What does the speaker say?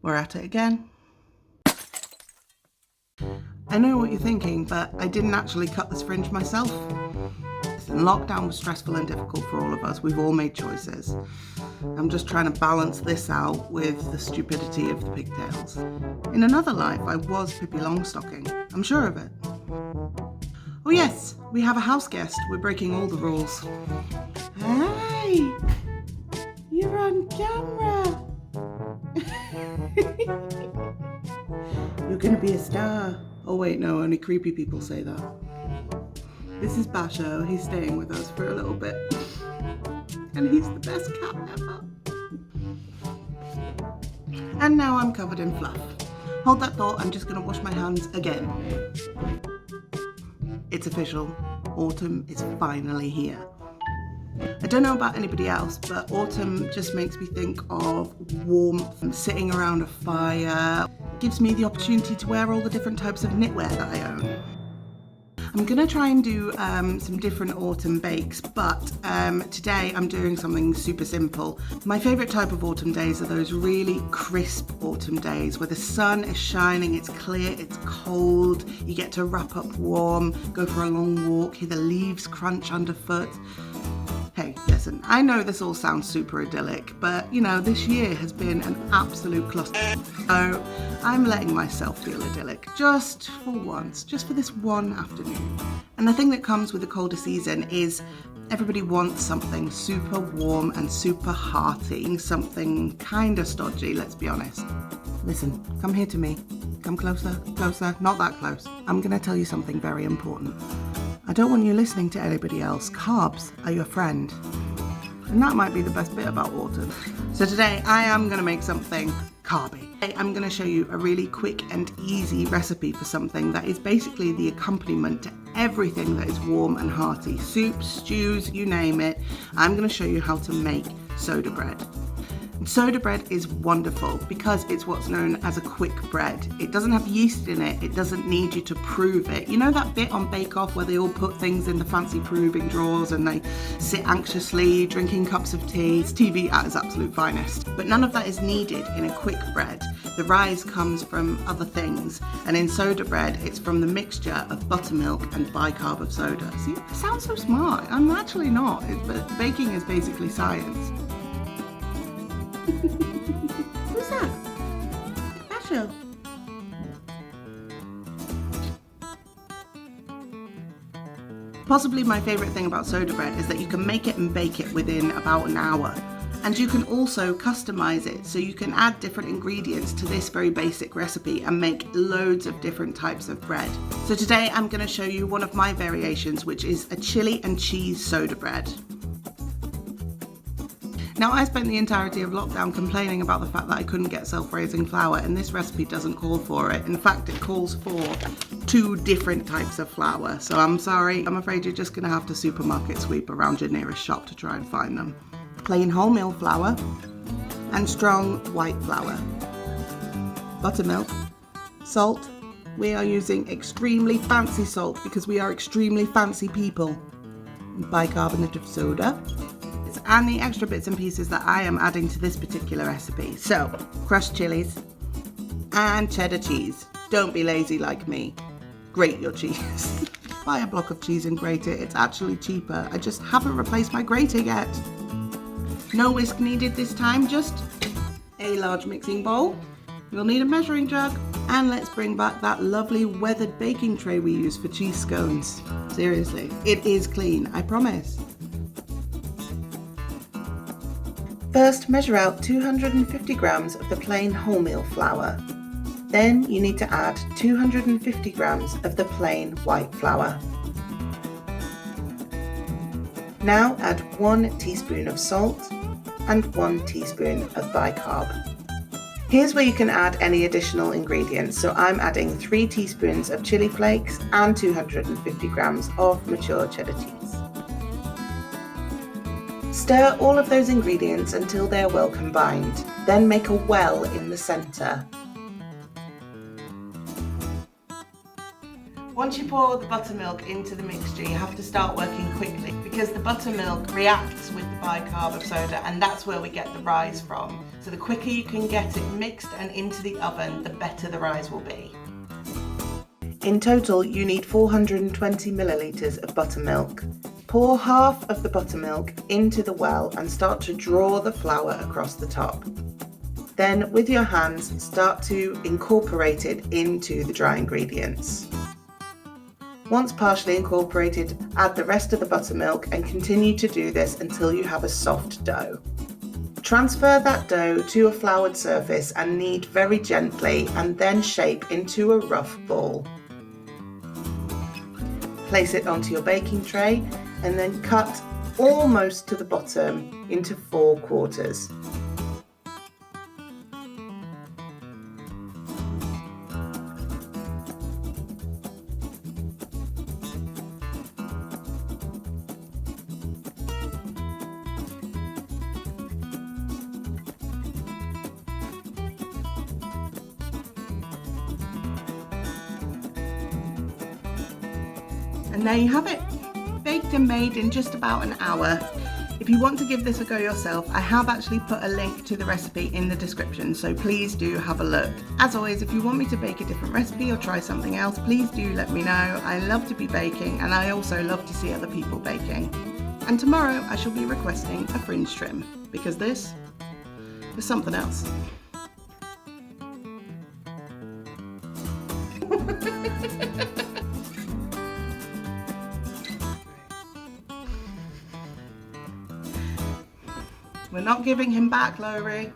We're at it again. I know what you're thinking, but I didn't actually cut this fringe myself. Lockdown was stressful and difficult for all of us. We've all made choices. I'm just trying to balance this out with the stupidity of the pigtails. In another life, I was Pippi Longstocking. I'm sure of it. Oh yes, we have a house guest. We're breaking all the rules. Hey, you're on camera. You're gonna be a star. Oh wait, no, only creepy people say that. This is Basho. He's staying with us for a little bit. And he's the best cat ever. And now I'm covered in fluff. Hold that thought, I'm just gonna wash my hands again. It's official. Autumn is finally here. I don't know about anybody else, but autumn just makes me think of warmth and sitting around a fire. It gives me the opportunity to wear all the different types of knitwear that I own. I'm gonna try and do some different autumn bakes, but today I'm doing something super simple. My favorite type of autumn days are those really crisp autumn days where the sun is shining, it's clear, it's cold, you get to wrap up warm, go for a long walk, hear the leaves crunch underfoot. Hey, listen, I know this all sounds super idyllic, but you know, this year has been an absolute cluster. So I'm letting myself feel idyllic, just for once, just for this one afternoon. And the thing that comes with the colder season is everybody wants something super warm and super hearty, something kind of stodgy, let's be honest. Listen, come here to me. Come closer, closer, not that close. I'm gonna tell you something very important. I don't want you listening to anybody else. Carbs are your friend. And that might be the best bit about autumn. So today I am going to make something carby. I'm going to show you a really quick and easy recipe for something that is basically the accompaniment to everything that is warm and hearty. Soups, stews, you name it. I'm going to show you how to make soda bread. And soda bread is wonderful because it's what's known as a quick bread. It doesn't have yeast in it. It doesn't need you to prove it. You know that bit on Bake Off where they all put things in the fancy proving drawers and they sit anxiously drinking cups of tea? It's TV at its absolute finest. But none of that is needed in a quick bread. The rise comes from other things. And in soda bread, it's from the mixture of buttermilk and bicarb of soda. See, I sound so smart. I'm actually not. But baking is basically science. Who's that? Basho. Possibly my favourite thing about soda bread is that you can make it and bake it within about an hour. And you can also customise it, so you can add different ingredients to this very basic recipe and make loads of different types of bread. So today I'm going to show you one of my variations, which is a chili and cheese soda bread. Now, I spent the entirety of lockdown complaining about the fact that I couldn't get self-raising flour, and this recipe doesn't call for it. In fact, it calls for 2 different types of flour. So I'm sorry, I'm afraid you're just gonna have to supermarket sweep around your nearest shop to try and find them. Plain wholemeal flour and strong white flour. Buttermilk, salt. We are using extremely fancy salt because we are extremely fancy people. Bicarbonate of soda. And the extra bits and pieces that I am adding to this particular recipe. So, crushed chilies and cheddar cheese. Don't be lazy like me. Grate your cheese. Buy a block of cheese and grate it. It's actually cheaper. I just haven't replaced my grater yet. No whisk needed this time, just a large mixing bowl. You'll need a measuring jug. And let's bring back that lovely weathered baking tray we use for cheese scones. Seriously, it is clean, I promise. First, measure out 250 grams of the plain wholemeal flour. Then you need to add 250 grams of the plain white flour. Now add 1 teaspoon of salt and 1 teaspoon of bicarb. Here's where you can add any additional ingredients. So I'm adding 3 teaspoons of chili flakes and 250 grams of mature cheddar cheese. Stir all of those ingredients until they are well combined. Then make a well in the centre. Once you pour the buttermilk into the mixture, you have to start working quickly because the buttermilk reacts with the bicarb of soda, and that's where we get the rise from. So the quicker you can get it mixed and into the oven, the better the rise will be. In total, you need 420 millilitres of buttermilk. Pour half of the buttermilk into the well and start to draw the flour across the top. Then, with your hands, start to incorporate it into the dry ingredients. Once partially incorporated, add the rest of the buttermilk and continue to do this until you have a soft dough. Transfer that dough to a floured surface and knead very gently and then shape into a rough ball. Place it onto your baking tray and then cut almost to the bottom into 4 quarters. And there you have it, baked and made in just about an hour. If you want to give this a go yourself, I have actually put a link to the recipe in the description, so please do have a look. As always, if you want me to bake a different recipe or try something else, please do let me know. I love to be baking, and I also love to see other people baking. And tomorrow I shall be requesting a fringe trim, because this is something else. We're not giving him back, Lowry.